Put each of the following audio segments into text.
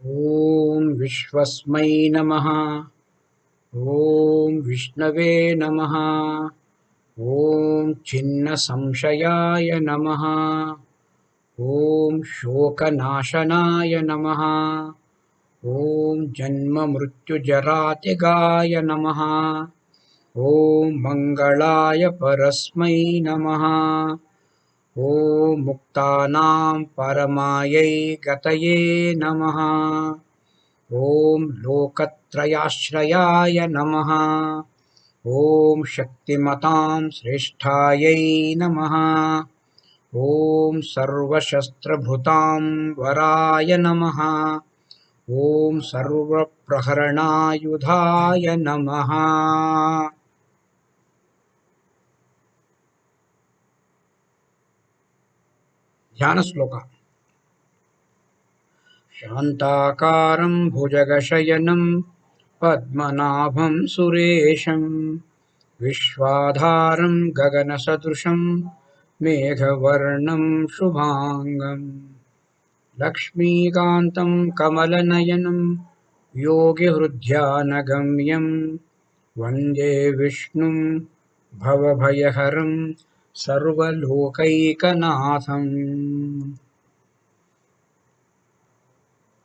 ॐ विश्वस्मै नमः। ॐ विष्णवे नमः। ॐ छिन्नसंशयाय नमः। ॐ शोकनाशनाय नमः। ॐ जन्ममृत्युजरातिगाय नमः। ॐ मङ्गलाय परस्मै नमः। ॐ मुक्तानां परमायै गतये नमः। ॐ लोकत्रयाश्रयाय नमः। ॐ शक्तिमतां श्रेष्ठायै नमः। ॐ सर्वशस्त्रभृतां वराय नमः। ॐ सर्वप्रहरणायुधाय नमः। ध्यानश्लोक। शान्ताकारं भुजगशयनं पद्मनाभं सुरेशं विश्वाधारं गगनसदृशं मेघवर्णं शुभांगं लक्ष्मीकान्तं कमलनयनं योगिहृद्यानगम्यं वन्दे विष्णुं भवभयहरं सर्वलोकैकनाथम्।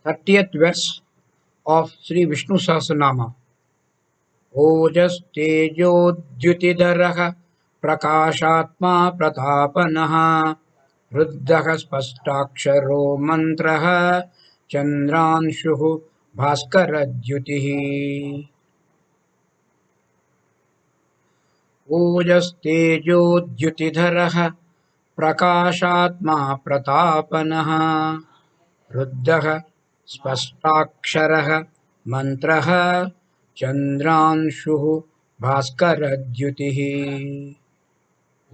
30th verse of Sri Vishnu Sahasranama. ओजस्तेजोद्युतिधरः प्रकाशात्मा प्रतापनः रुद्धः स्पष्टाक्षरो मन्त्रः चन्द्रांशुः भास्करद्युतिः। ओजस्तेजोद्युतिधरः प्रकाशात्मा प्रतापनः रुद्धः स्पष्टाक्षरः मन्त्रः चन्द्रांशुः भास्करद्युतिः।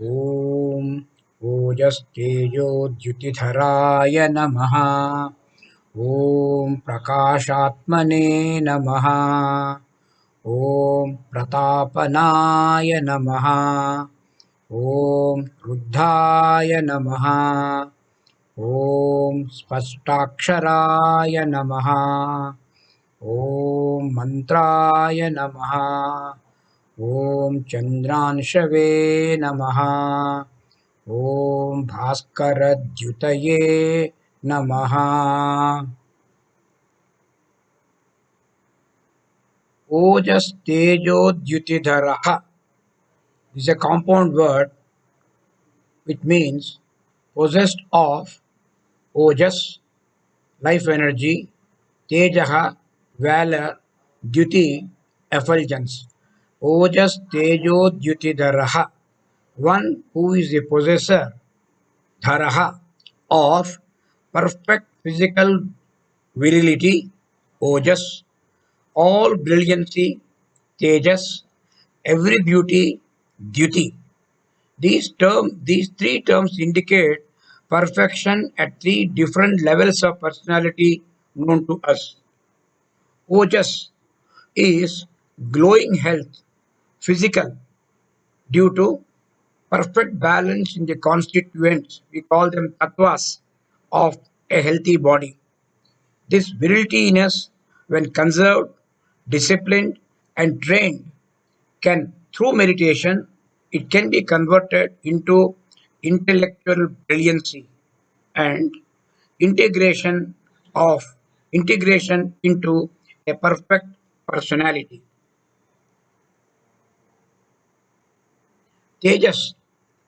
ॐ ओजस्तेजोद्युतिधराय नमः। ॐ प्रकाशात्मने नमः। ॐ प्रतापनाय नमः। ॐ रुद्धाय नमः। ॐ स्पष्टाक्षराय नमः। ॐ मन्त्राय नमः। ॐ चन्द्रांशवे नमः। ॐ भास्करद्युतये नमः। ओजस्तेजोद्युतिधरः is a compound word which means possessed of ojas, life energy, tejaha, valor, duty, effulgence. Ojas tejo dyutidharaha, one who is the possessor, dharaha, of perfect physical virility, ojas, all brilliancy, tejas, every beauty, duty. These three terms indicate perfection at three different levels of personality known to us. Ojas is glowing health, physical, due to perfect balance in the constituents, we call them tattvas, of a healthy body. This virility in us, when conserved, disciplined, and trained, can, through meditation, it can be converted into intellectual brilliancy and integration of integration into a perfect personality. Tejas.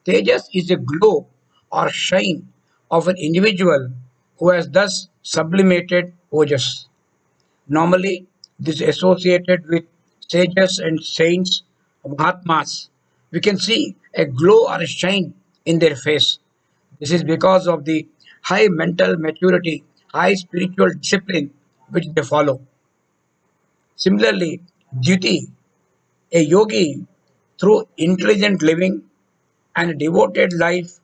Tejas is a glow or shine of an individual who has thus sublimated ojas. Normally, this is associated with sages and saints, Mahatmas. We can see a glow or a shine in their face. This is because of the high mental maturity, high spiritual discipline which they follow. Similarly, duty, a yogi, through intelligent living and a devoted life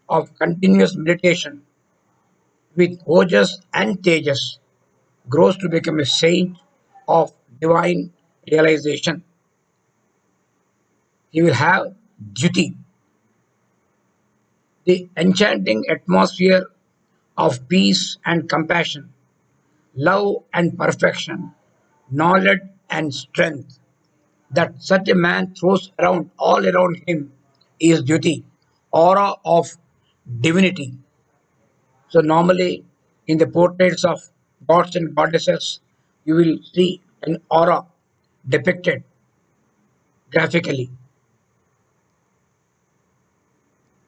of continuous meditation with ojas and tejas, grows to become a saint of divine realization. He will have duty, the enchanting atmosphere of peace and compassion, love and perfection, knowledge and strength that such a man throws around all around him is duty, aura of divinity. So normally in the portraits of gods and goddesses, you will see an aura depicted graphically.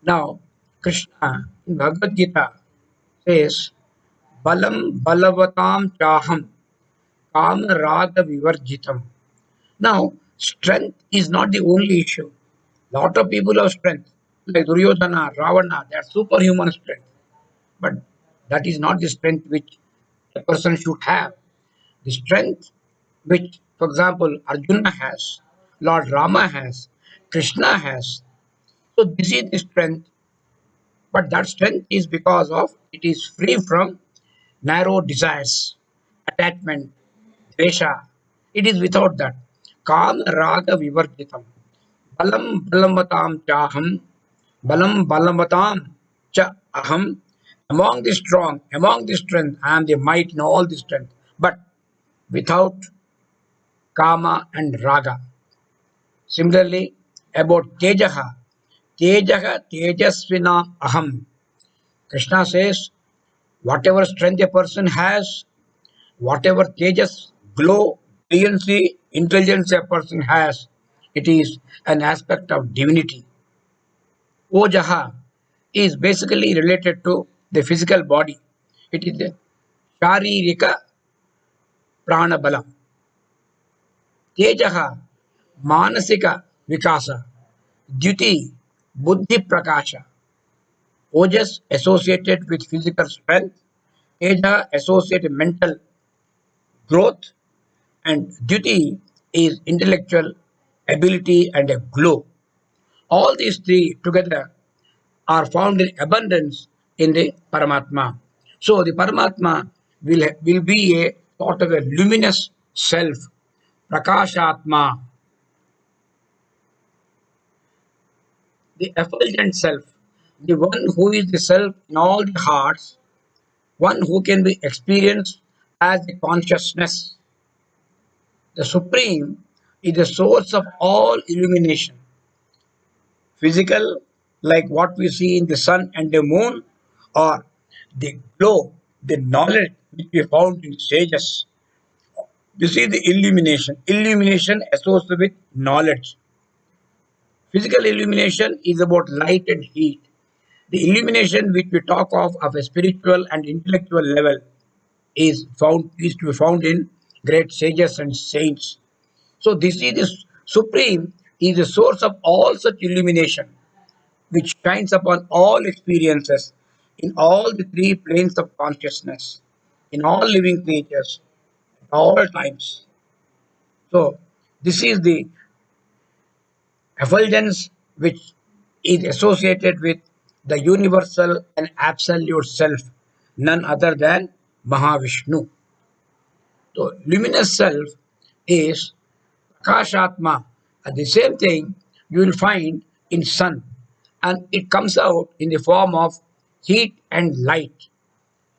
Now Krishna in Bhagavad Gita says, Balam balavatam chaham kama raga vivarjitam. Now, strength is not the only issue. Lot of people have strength, like Duryodhana, Ravana, they are superhuman strength. But that is not the strength which a person should have. The strength which, for example, Arjuna has, Lord Rama has, Krishna has. So this is the strength, but that strength is because of it is free from narrow desires, attachment, dvesha. It is without that. Kam raga vivarjitam. Balam balamatam chaham. Balam balamatam cha aham. Among the strong, among the strength, I am the might in all the strength. But without kama and raga. Similarly, about tejaha. Tejaha tejasvina aham. Krishna says, whatever strength a person has, whatever tejas, glow, brilliancy, intelligence a person has, it is an aspect of divinity. Ojaha is basically related to the physical body. It is the Sharirika Prana Bala. Tejaha Manasika Vikasa. Duty Buddhi Prakasha. Ojas associated with physical strength. Teja associated mental growth. And duty is intellectual ability and a glow. All these three together are found in abundance in the Paramatma. So the Paramatma will be a sort of a luminous self, Prakashatma, the effulgent self, the one who is the self in all the hearts, one who can be experienced as the consciousness. The Supreme is the source of all illumination, physical, like what we see in the sun and the moon, or the glow, the knowledge which we found in sages. You see the illumination. Illumination associated with knowledge. Physical illumination is about light and heat. The illumination which we talk of a spiritual and intellectual level is to be found in great sages and saints. So this is the supreme is the source of all such illumination, which shines upon all experiences in all the three planes of consciousness, in all living creatures, at all times. So, this is the effulgence which is associated with the universal and absolute self, none other than Mahavishnu. So, luminous self is Prakashatma. And the same thing you will find in sun, and it comes out in the form of heat and light.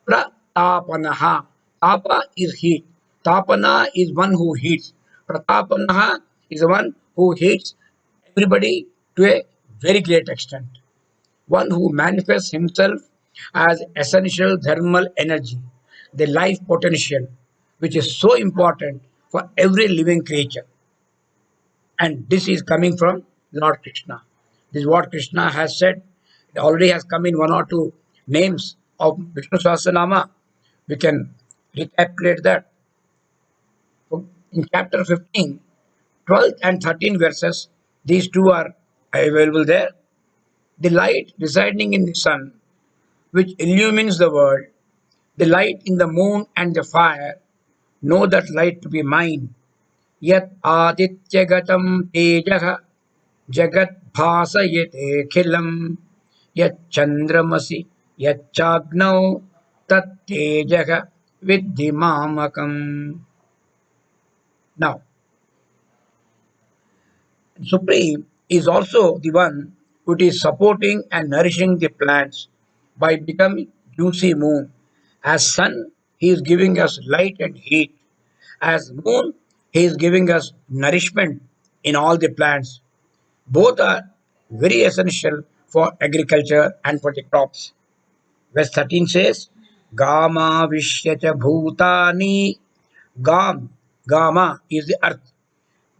Pratapanaha. Tapa is heat. Tapana is one who heats. Pratapanaha is the one who heats everybody to a very great extent. One who manifests himself as essential thermal energy, the life potential, which is so important for every living creature. And this is coming from Lord Krishna. This is what Krishna has said. It already has come in one or two names of Vishnu Sahasranama. We can recapitulate that. In chapter 15, 12th and 13th verses, these two are available there. The light residing in the sun, which illumines the world, the light in the moon and the fire, know that light to be mine. Yat adityagatam tejaha jagat bhasayate यच्चन्द्रमसि यच्चाग्नौ तत्तेजः विद्धि मामकम्. Now, Supreme is also the one who is supporting and nourishing the plants by becoming juicy moon. As sun He is giving us light and heat. As moon, he is giving us nourishment in all the plants. Both are very essential for agriculture and for the crops. Verse 13 says, Gama Vishyacha Bhutani. Gam, Gama is the earth.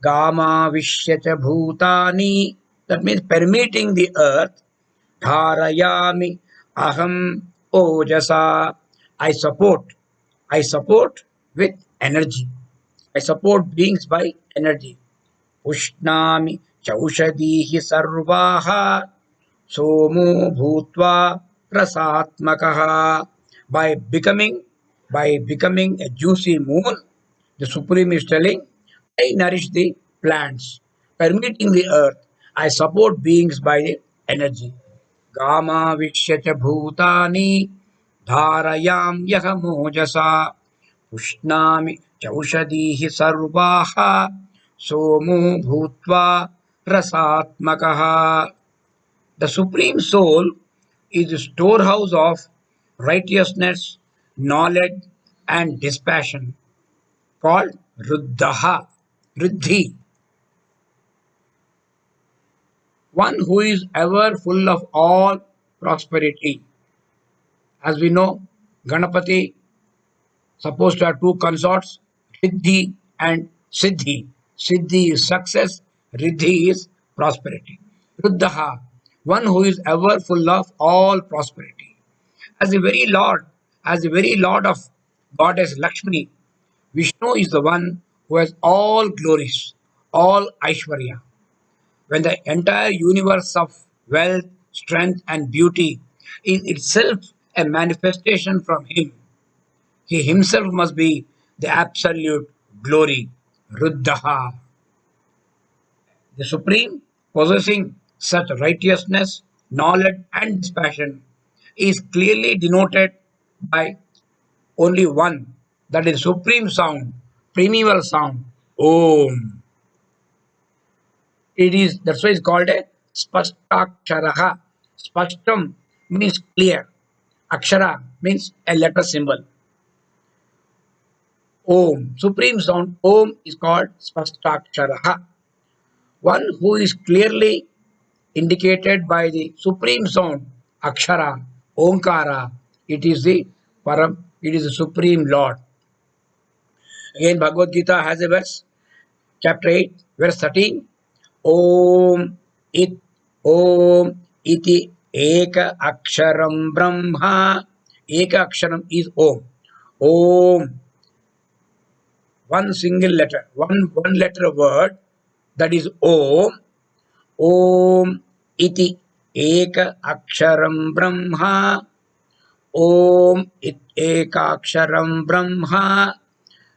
Gama Vishyacha Bhutani. That means permitting the earth. Dharayami Aham Ojasa. I support. I support with energy. I support beings by energy. Ushnami Chaushadihi Sarvaha Somo Bhutva Prasatmakaha. By becoming by becoming a juicy moon, the Supreme is telling, I nourish the plants, permitting the earth. I support beings by the energy. Gama Vishyacha Bhutani Dharayam Yahamojasa Pushnami Chaushadihi Sarvaha Somo Bhutva Rasatmakaha. The Supreme Soul is the storehouse of righteousness, knowledge, and dispassion, called Ruddhaha, Riddhi, one who is ever full of all prosperity. As we know, Ganapati supposed to have two consorts, Riddhi and Siddhi. Siddhi is success, Riddhi is prosperity. Ruddhaha, one who is ever full of all prosperity. As the very Lord, as the very Lord of Goddess Lakshmi, Vishnu is the one who has all glories, all Aishwarya. When the entire universe of wealth, strength, and beauty is itself a manifestation from Him, He Himself must be the absolute glory, Ruddhaha. The Supreme, possessing such righteousness, knowledge, and dispassion, is clearly denoted by only one, that is supreme sound, primeval sound, Om. It is that's why it's called a Spashtaksharaha. Spashtam means clear. Akshara means a letter symbol. Om. Supreme sound Om is called Spashtaksharaha. One who is clearly indicated by the supreme sound Akshara, Omkara. It is the Param, it is the Supreme Lord. Again, Bhagavad Gita has a verse, chapter 8, verse 13. Om it Om iti eka aksharam brahma. Eka aksharam is Om. Om, one single letter, one letter word, that is Om. Om iti eka aksharam brahma. Om it eka aksharam brahma.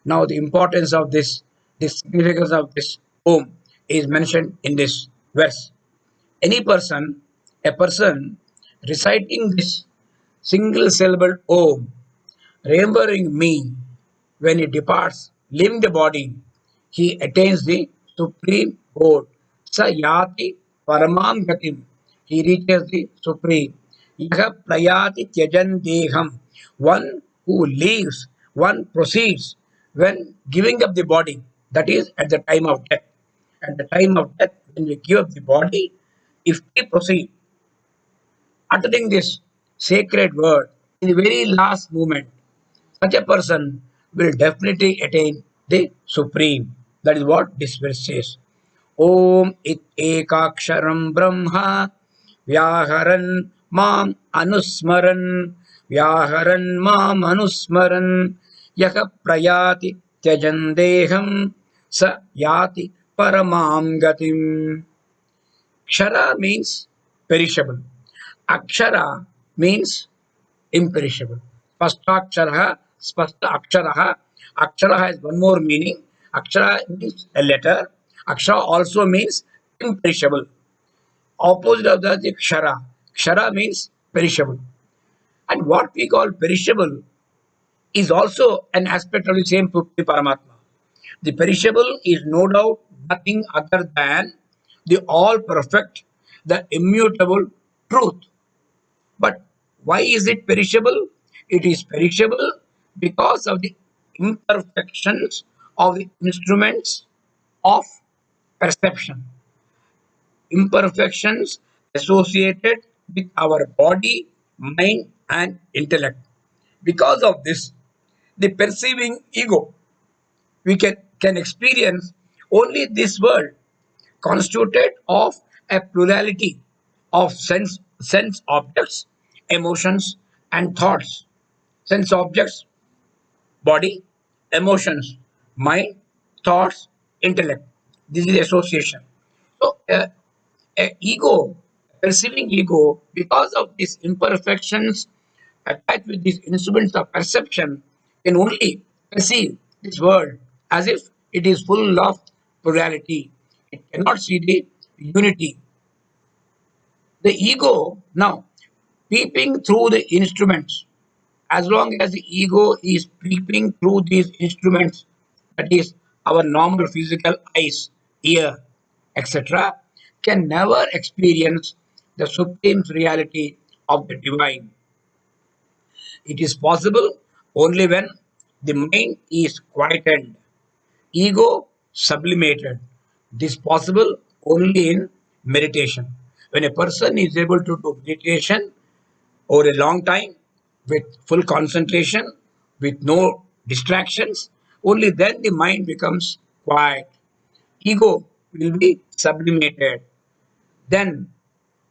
Now the importance of this, the significance of this Om is mentioned in this verse. Any person, a person reciting this single syllable Om, remembering me when he departs, leaving the body, he attains the supreme goal. Sa yati paramam gatim. He reaches the supreme. Yaha prayati tyajan deham. One who leaves, one proceeds when giving up the body. That is at the time of death. At the time of death, when we give up the body, if we proceed uttering this sacred word in the very last moment, such a person will definitely attain the supreme. That is what this verse says. Om it ekaksharam brahma vyaharan mam anusmaran vyaharan mam anusmaran yaka prayati tyajan deham sa yati paramam gatim. Kshara means perishable. Akshara means imperishable. Spashtaksharaha, spashta aksharaha. Akshara has one more meaning. Akshara means a letter. Akshara also means imperishable. Opposite of that is kshara. Kshara means perishable. And what we call perishable is also an aspect of the same Purti Paramatma. The perishable is no doubt nothing other than the all perfect, the immutable truth. But why is it perishable? It is perishable because of the imperfections of the instruments of perception, imperfections associated with our body, mind, and intellect. Because of this, the perceiving ego, we can experience only this world constituted of a plurality of sense objects, emotions, and thoughts. Sense objects, body, emotions, mind, thoughts, intellect. This is association. So, a ego, perceiving ego, because of these imperfections attached with these instruments of perception, can only perceive this world as if it is full of plurality. It cannot see the unity. The ego now peeping through the instruments, as long as the ego is peeping through these instruments, that is our normal physical eyes, ear, etc., can never experience the supreme reality of the divine. It is possible only when the mind is quietened, ego sublimated. This possible only in meditation. When a person is able to do meditation over a long time with full concentration, with no distractions, only then the mind becomes quiet. Ego will be sublimated. Then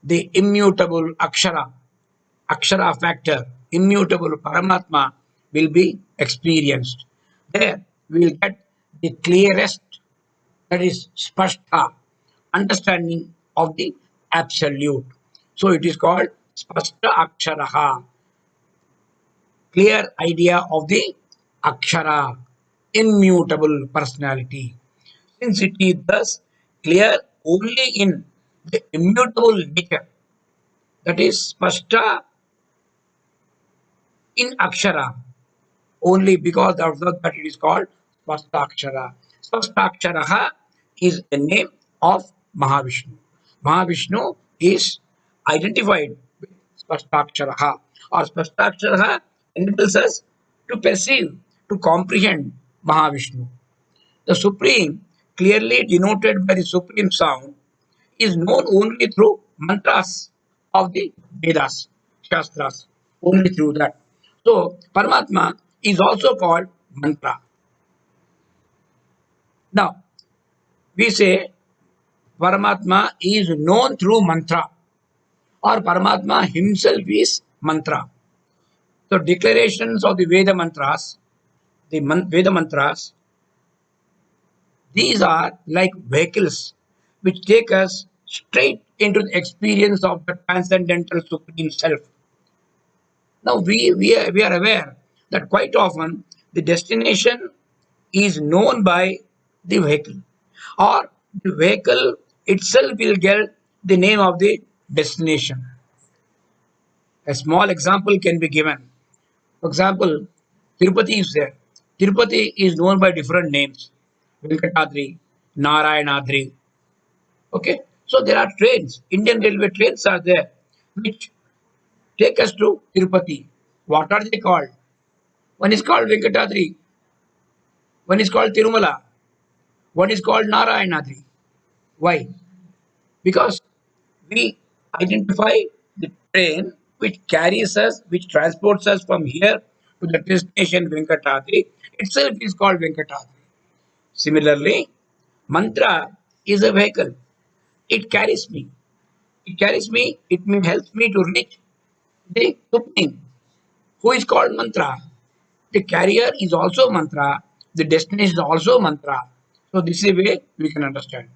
the immutable Akshara factor, immutable Paramatma will be experienced. There we will get the clearest, that is Spashta, understanding of the absolute. So it is called Spashta Aksharaha, clear idea of the Akshara, immutable personality. Since it is thus clear only in the immutable nature, that is Spashta in Akshara, only because of that it is called Spashtakshara. Spashtaksharaha is the name of Mahavishnu. Mahavishnu is identified with Spashtaksharaha, or Spashtaksharaha enables us to perceive, to comprehend Mahavishnu. The Supreme, clearly denoted by the Supreme sound, is known only through mantras of the Vedas, Shastras, only through that. So, Paramatma is also called mantra. Now, we say Paramatma is known through mantra, or Paramatma himself is mantra. So, declarations of the Veda mantras, Veda mantras, these are like vehicles which take us straight into the experience of the transcendental supreme self. Now we are aware that quite often the destination is known by the vehicle, or the vehicle itself will get the name of the destination. A small example can be given. For example, Tirupati is there. Tirupati is known by different names. Venkatadri, Narayanadri. Okay. So there are trains, Indian railway trains are there, which take us to Tirupati. What are they called? One is called Venkatadri, one is called Tirumala, one is called Narayanadri. Why? Because we identify the train which carries us, which transports us from here to the destination Venkatadri, itself is called Venkatadri. Similarly, mantra is a vehicle. It carries me. It carries me, helps me to reach the supreme, who is called mantra. The carrier is also mantra, the destination is also mantra. So this is a way we can understand.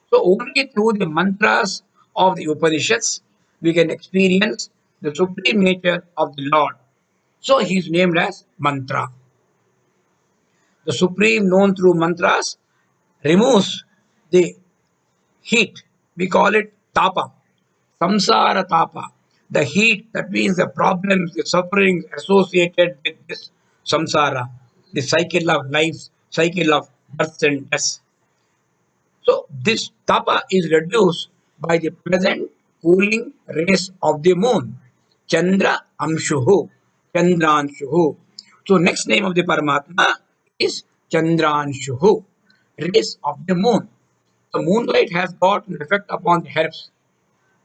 So only through the mantras of the Upanishads we can experience the supreme nature of the Lord. So he is named as mantra. The supreme known through mantras removes the heat. We call it tapa, samsara tapa. The heat, that means the problems, the sufferings associated with this samsara, the cycle of life, cycle of birth and death. So this tapa is reduced by the present cooling rays of the moon. Chandra Amshuhu. Chandranshuhu. So next name of the Paramatma is Chandranshuhu, rays of the moon. The moonlight has got an effect upon the herbs,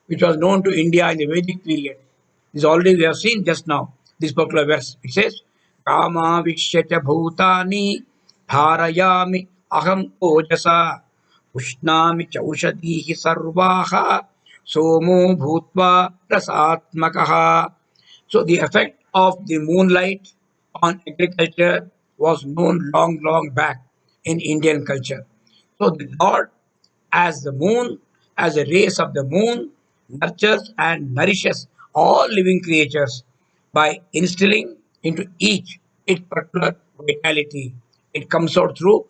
which was known to India in the Vedic period. This already we have seen just now, this particular verse. It says, Kama Vikshya Bhutani Dharayami Aham Ojasa Ushnami Chaushadihi Sarvaha Somo Bhutva Prasatmakaha. So the effect of the moonlight on agriculture was known long, long back in Indian culture. So the Lord, as the moon, as a rays of the moon, nurtures and nourishes all living creatures by instilling into each its particular vitality. It comes out through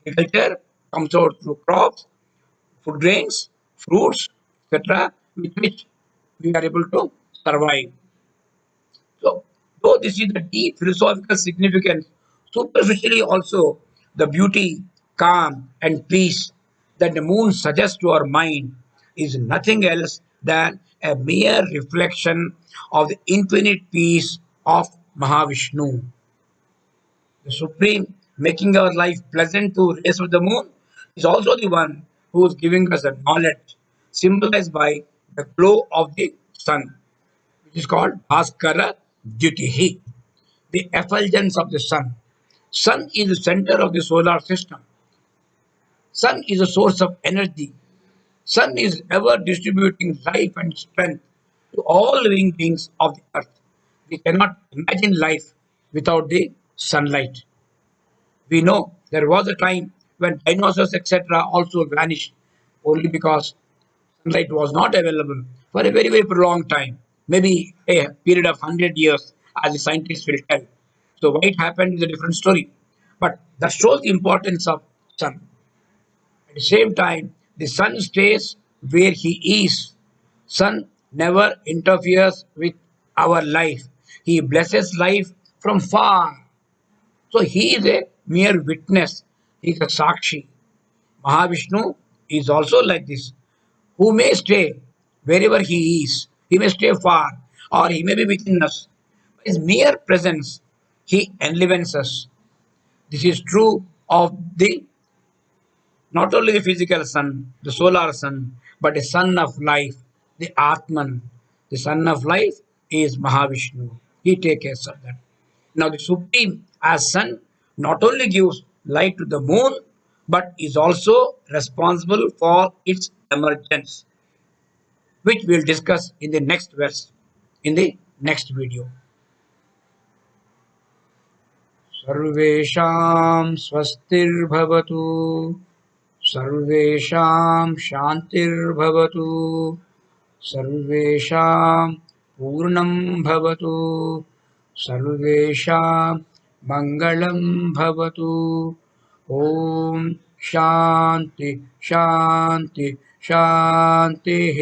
agriculture, comes out through crops, food grains, fruits, etc., with which we are able to survive. So, though this is the deep philosophical significance, superficially also the beauty, calm, and peace that the moon suggests to our mind is nothing else than a mere reflection of the infinite peace of Mahavishnu, the supreme, making our life pleasant to rays of the moon, is also the one who is giving us the knowledge, symbolized by the glow of the sun, which is called Bhaskara Dyutihi, the effulgence of the sun. Sun is the center of the solar system. Sun is a source of energy. Sun is ever distributing life and strength to all living beings of the earth. We cannot imagine life without the sunlight. We know there was a time when dinosaurs, etc., also vanished only because sunlight was not available for a very, very prolonged time, maybe a period of 100 years, as the scientists will tell. So, why it happened is a different story. But that shows the importance of sun. At the same time, the sun stays where he is. Sun never interferes with our life. He blesses life from far. So he is a mere witness. He is a Sakshi. Mahavishnu is also like this, who may stay wherever he is. He may stay far or he may be within us. His mere presence, he enlivens us. This is true of the not only the physical sun, the solar sun, but the sun of life, the Atman. The sun of life is Mahavishnu. He takes care of that. Now, the Supreme as sun not only gives light to the moon, but is also responsible for its emergence, which we'll discuss in the next verse, in the next video. सर्वेषां स्वस्तिर्भवतु सर्वेषां शान्तिर्भवतु सर्वेषां पूर्णं भवतु सर्वेषां मङ्गलं भवतु ॐ शान्ति शान्ति शान्तिः